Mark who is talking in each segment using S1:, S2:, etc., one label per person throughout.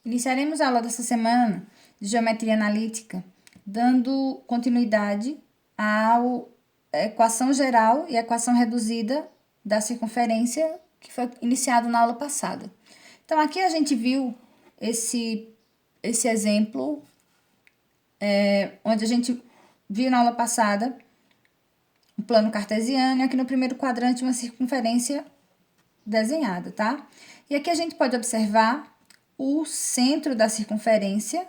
S1: Iniciaremos a aula dessa semana de Geometria Analítica, dando continuidade à equação geral e equação reduzida da circunferência que foi iniciado na aula passada. Então, aqui a gente viu esse exemplo, onde a gente viu na aula passada um plano cartesiano e aqui no primeiro quadrante uma circunferência desenhada, tá? E aqui a gente pode observar o centro da circunferência,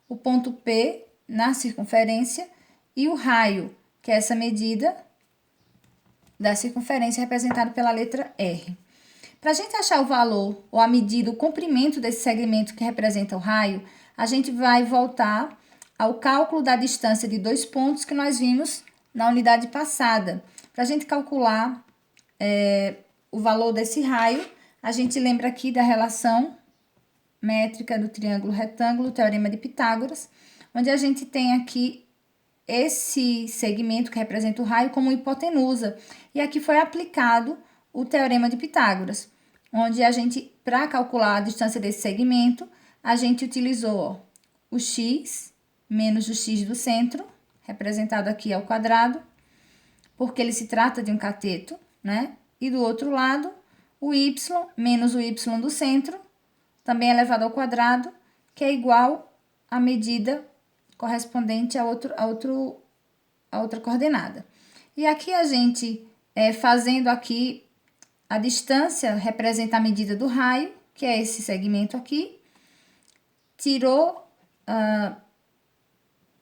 S1: o ponto P na circunferência e o raio, que é essa medida da circunferência representada pela letra R. Para a gente achar o valor ou a medida, o comprimento desse segmento que representa o raio, a gente vai voltar ao cálculo da distância de dois pontos que nós vimos na unidade passada. Para a gente calcular o valor desse raio, a gente lembra aqui da relação métrica do triângulo retângulo, teorema de Pitágoras, onde a gente tem aqui esse segmento que representa o raio como hipotenusa. E aqui foi aplicado o teorema de Pitágoras, onde a gente, para calcular a distância desse segmento, a gente utilizou o x menos o x do centro, representado aqui ao quadrado, porque ele se trata de um cateto, né? E do outro lado, o y menos o y do centro, também elevado ao quadrado, que é igual à medida correspondente a outra coordenada. E aqui a gente, fazendo aqui, a distância representa a medida do raio, que é esse segmento aqui,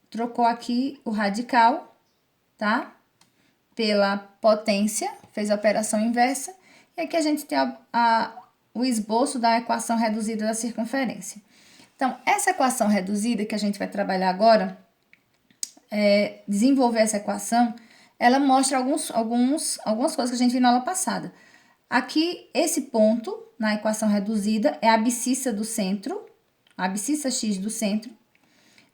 S1: trocou aqui o radical, tá? Pela potência, fez a operação inversa, e aqui a gente tem o esboço da equação reduzida da circunferência. Então, essa equação reduzida que a gente vai trabalhar agora, desenvolver essa equação, ela mostra algumas coisas que a gente viu na aula passada. Aqui, esse ponto na equação reduzida é a abscissa do centro, a abscissa x do centro,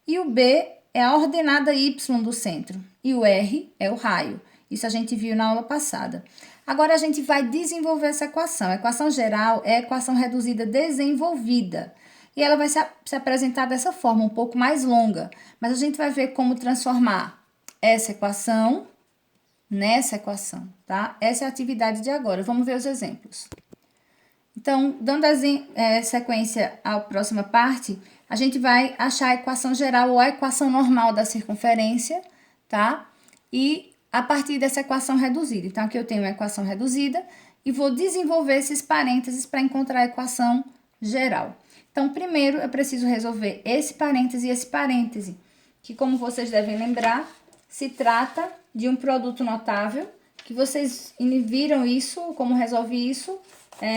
S1: e o B é a ordenada y do centro, e o R é o raio. Isso a gente viu na aula passada. Agora, a gente vai desenvolver essa equação. A equação geral é a equação reduzida desenvolvida. E ela vai se apresentar dessa forma, um pouco mais longa. Mas a gente vai ver como transformar essa equação nessa equação, tá? Essa é a atividade de agora. Vamos ver os exemplos. Então, dando sequência à próxima parte, a gente vai achar a equação geral ou a equação normal da circunferência, tá? E a partir dessa equação reduzida. Então, aqui eu tenho uma equação reduzida e vou desenvolver esses parênteses para encontrar a equação geral. Então, primeiro eu preciso resolver esse parêntese e esse parêntese, que, como vocês devem lembrar, se trata de um produto notável, que vocês viram isso, como resolve isso,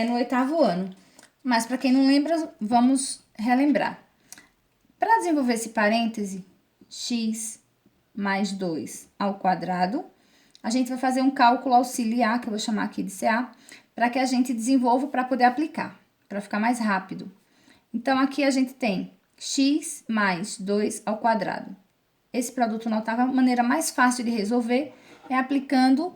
S1: no 8º ano. Mas, para quem não lembra, vamos relembrar. Para desenvolver esse parêntese, x mais 2 ao quadrado, a gente vai fazer um cálculo auxiliar, que eu vou chamar aqui de CA, para que a gente desenvolva para poder aplicar, para ficar mais rápido. Então, aqui a gente tem x mais 2 ao quadrado. Esse produto notável, a maneira mais fácil de resolver é aplicando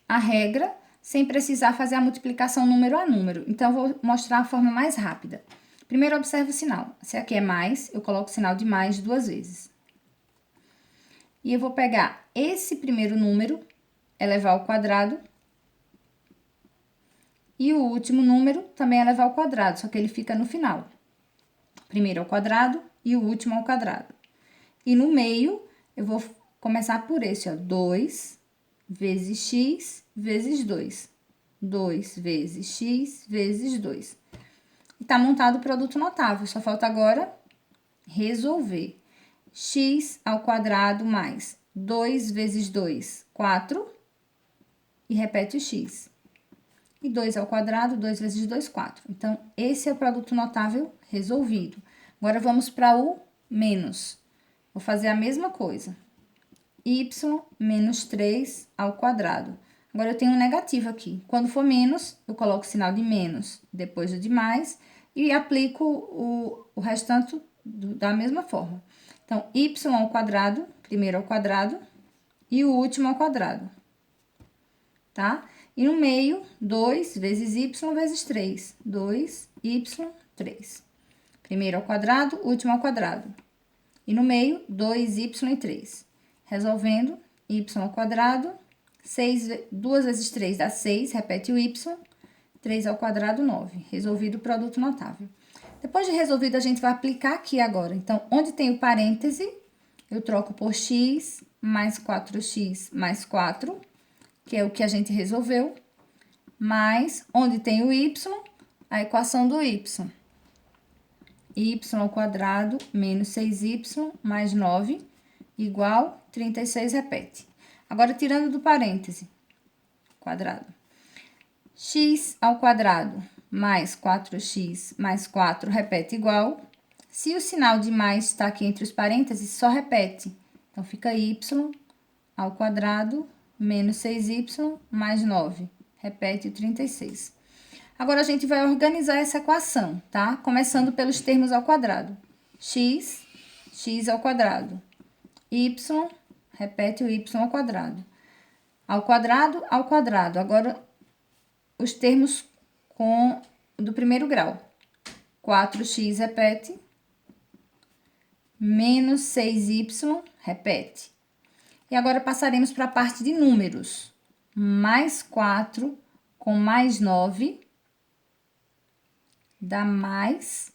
S1: a regra, sem precisar fazer a multiplicação número a número. Então, eu vou mostrar a forma mais rápida. Primeiro, observe o sinal. Se aqui é mais, eu coloco o sinal de mais 2 vezes. E eu vou pegar esse primeiro número, elevar ao quadrado, e o último número também elevar ao quadrado, só que ele fica no final. Primeiro ao quadrado e o último ao quadrado. E no meio, eu vou começar por esse, ó, 2 vezes x vezes 2. 2 vezes x vezes 2. E tá montado o produto notável, só falta agora resolver. X ao quadrado mais 2 vezes 2, 4. E repete o x. E 2 ao quadrado, 2 vezes 2, 4. Então, esse é o produto notável resolvido. Agora, vamos para o menos. Vou fazer a mesma coisa. Y menos 3 ao quadrado. Agora, eu tenho um negativo aqui. Quando for menos, eu coloco o sinal de menos depois do de mais e aplico o restante da mesma forma. Então, y ao quadrado, primeiro ao quadrado, e o último ao quadrado, tá? E no meio, 2 vezes y vezes 3. 2y, 3. Primeiro ao quadrado, último ao quadrado. E no meio, 2y e 3. Resolvendo, y ao quadrado, 2 vezes 3 dá 6, repete o y, 3 ao quadrado, 9. Resolvido o produto notável. Depois de resolvido, a gente vai aplicar aqui agora. Então, onde tem o parêntese, eu troco por x mais 4x mais 4, que é o que a gente resolveu, mais onde tem o y, a equação do y. Y ao quadrado menos 6y mais 9 igual 36, repete. Agora, tirando do parêntese, quadrado. X ao quadrado mais 4x mais 4, repete igual. Se o sinal de mais está aqui entre os parênteses, só repete. Então, fica y ao quadrado menos 6y mais 9. Repete o 36. Agora, a gente vai organizar essa equação, tá? Começando pelos termos ao quadrado. X ao quadrado. Y, repete o y ao quadrado. Ao quadrado. Agora, os termos do primeiro grau. 4x, repete. Menos 6y, repete. E agora, passaremos para a parte de números. Mais 4 com mais 9 dá mais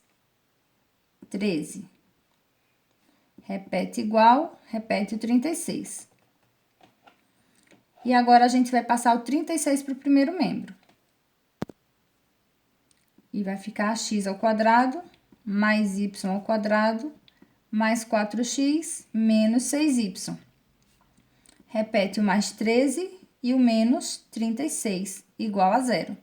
S1: 13. Repete igual, repete o 36. E agora, a gente vai passar o 36 para o primeiro membro. E vai ficar x ao quadrado mais y ao quadrado mais 4x menos 6y. Repete o mais 13 e o menos 36, igual a 0.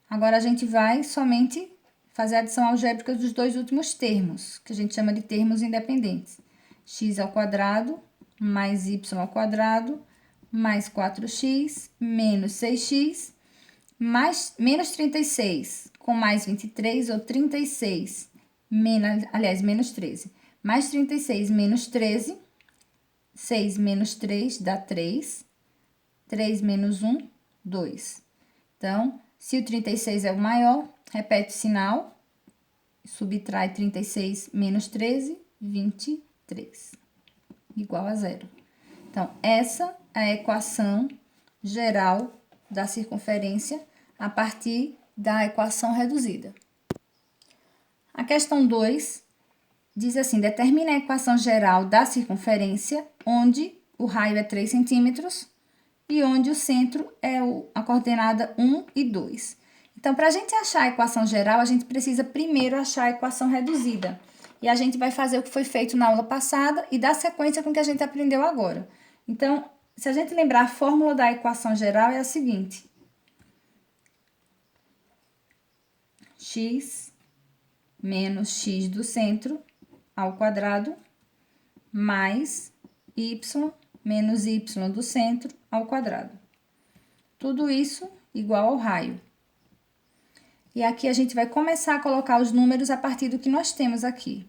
S1: Agora, a gente vai somente fazer a adição algébrica dos dois últimos termos, que a gente chama de termos independentes. X ao quadrado mais y ao quadrado mais 4x menos 6x mais menos 36 com mais 23 ou 36, menos 13. Mais 36 menos 13, 6 menos 3 dá 3, 3 menos 1, 2. Então, se o 36 é o maior, repete o sinal, subtrai 36 menos 13, 23, igual a 0. Então, essa é a equação geral da circunferência a partir da equação reduzida. A questão 2 diz assim: determina a equação geral da circunferência onde o raio é 3 centímetros e onde o centro é a coordenada 1 e 2. Então, para a gente achar a equação geral, a gente precisa primeiro achar a equação reduzida. E a gente vai fazer o que foi feito na aula passada e dar sequência com o que a gente aprendeu agora. Então, se a gente lembrar, a fórmula da equação geral é a seguinte: x menos x do centro ao quadrado mais y menos y do centro ao quadrado. Tudo isso igual ao raio. E aqui a gente vai começar a colocar os números a partir do que nós temos aqui.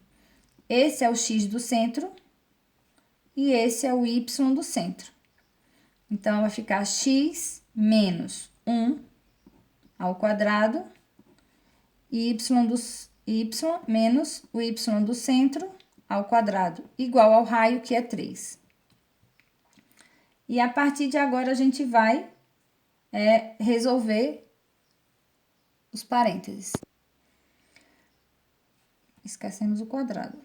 S1: Esse é o x do centro e esse é o y do centro. Então, vai ficar x menos 1 ao quadrado e y menos o y do centro ao quadrado, igual ao raio, que é 3. E a partir de agora, a gente vai resolver os parênteses. Esquecemos o quadrado.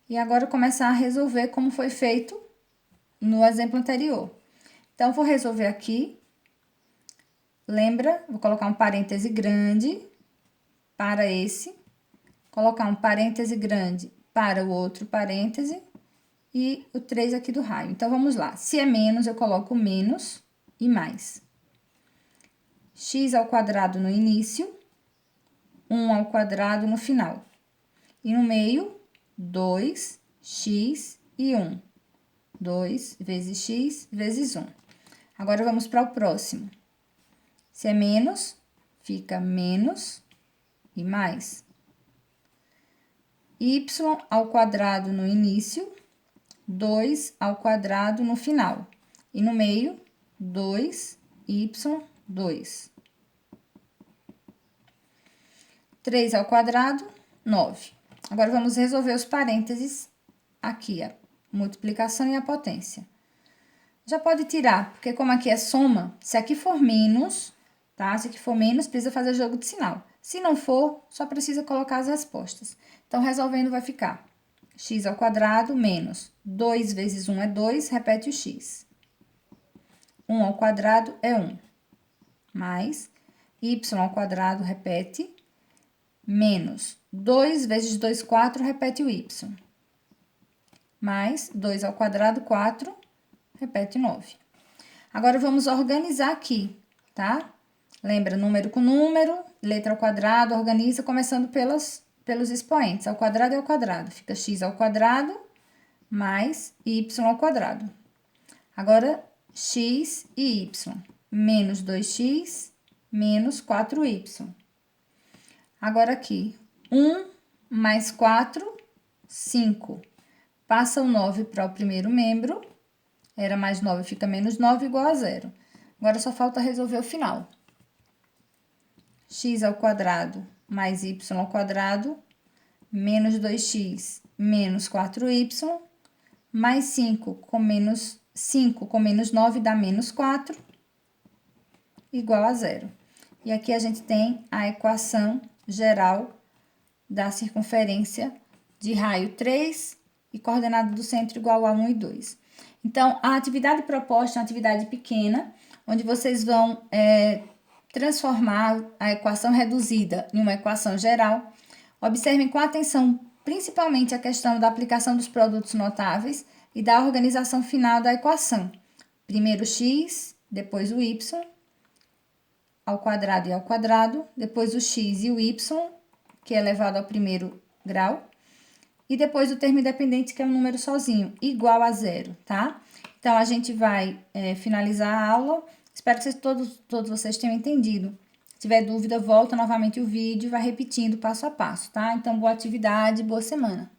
S1: E agora, começar a resolver como foi feito no exemplo anterior. Então, vou resolver aqui. Lembra? Vou colocar um parêntese grande para esse. Colocar um parêntese grande para o outro parêntese. E o 3 aqui do raio. Então, vamos lá. Se é menos, eu coloco menos e mais. X ao quadrado no início, 1 ao quadrado no final. E no meio, 2x e 1. 2 vezes x vezes 1. Agora, vamos para o próximo. Se é menos, fica menos e mais. Y ao quadrado no início 2 ao quadrado no final. E no meio, 2y2. 3 ao quadrado, 9. Agora, vamos resolver os parênteses aqui, a multiplicação e a potência. Já pode tirar, porque como aqui é soma, se aqui for menos, tá? Se aqui for menos, precisa fazer jogo de sinal. Se não for, só precisa colocar as respostas. Então, resolvendo, vai ficar x ao quadrado menos 2 vezes 1 é 2, repete o x. 1 ao quadrado é 1. Mais y ao quadrado, repete, menos 2 vezes 2, 4, repete o y. Mais 2 ao quadrado, 4, repete 9. Agora, vamos organizar aqui, tá? Lembra, número com número, letra ao quadrado, organiza começando pelos expoentes. Ao quadrado é ao quadrado. Fica x ao quadrado mais y ao quadrado. Agora, x e y. Menos 2x menos 4y. Agora, aqui, 1 mais 4, 5. Passa o 9 para o primeiro membro. Era mais 9, fica menos 9, igual a 0. Agora, só falta resolver o final. X ao quadrado mais y ao quadrado, menos 2x menos 4y, mais 5 com menos 9 dá menos 4, igual a 0. E aqui a gente tem a equação geral da circunferência de raio 3 e coordenada do centro igual a 1 e 2. Então, a atividade proposta é uma atividade pequena, onde vocês vão transformar a equação reduzida em uma equação geral. Observem com atenção, principalmente, a questão da aplicação dos produtos notáveis e da organização final da equação. Primeiro o x, depois o y, ao quadrado e ao quadrado, depois o x e o y, que é elevado ao primeiro grau, e depois o termo independente, que é um número sozinho, igual a 0, tá? Então, a gente vai finalizar a aula. Espero que todos vocês tenham entendido. Se tiver dúvida, volta novamente o vídeo e vai repetindo passo a passo, tá? Então, boa atividade, boa semana.